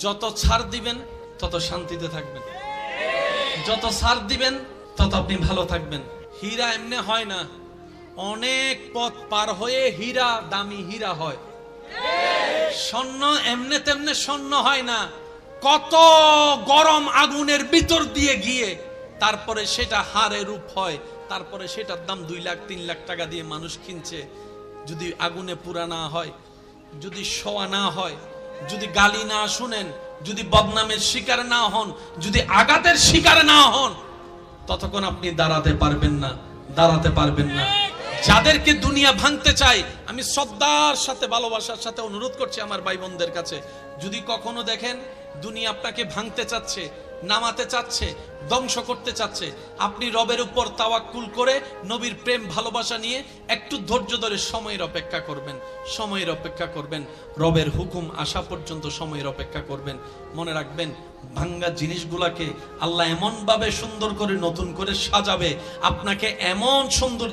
যত ছাড় দিবেন তত শান্তিতে থাকবেন, যত ছাড় দিবেন তত আপনি ভালো থাকবেন। হীরা এমনি হয় না, অনেক পথ পার হয়ে হীরা দামি হীরা হয়। স্বর্ণ এমনে তেমনে স্বর্ণ হয় না, কত গরম আগুনের ভিতর দিয়ে গিয়ে তারপরে সেটা হারে রূপ হয়, তারপরে সেটার দাম 2 লাখ 3 লাখ টাকা দিয়ে মানুষ কিনছে। যদি আগুনে পুরা না হয়, যদি শোয়া না হয়, যদি গালি না শুনেন, যদি বদনামের শিকার না হন, যদি আঘাতের শিকার না হন, ততক্ষণ আপনি দাঁড়াতে পারবেন না, দাঁড়াতে পারবেন না। যাদেরকে দুনিয়া ভাঙতে চাই, আমি শ্রদ্ধার সাথে ভালোবাসার সাথে অনুরোধ করছি আমার ভাই বোনদের কাছে, যদি কখনো দেখেন দুনিয়া আপনাকে ভাঙতে চাচ্ছে, নামাতে চাচ্ছে, ধ্বংস করতে চাচ্ছে, আপনি রবের উপর তাওয়াক্কুল করে নবীর প্রেম ভালোবাসা নিয়ে একটু ধৈর্য ধরে সময়ের অপেক্ষা করবেন, সময়ের অপেক্ষা করবেন, রবের হুকুম আসা পর্যন্ত সময়ের অপেক্ষা করবেন। মনে রাখবেন, ভাঙ্গা জিনিসগুলাকে আল্লাহ এমন ভাবে সুন্দর করে নতুন করে সাজাবে, আপনাকে এমন সুন্দর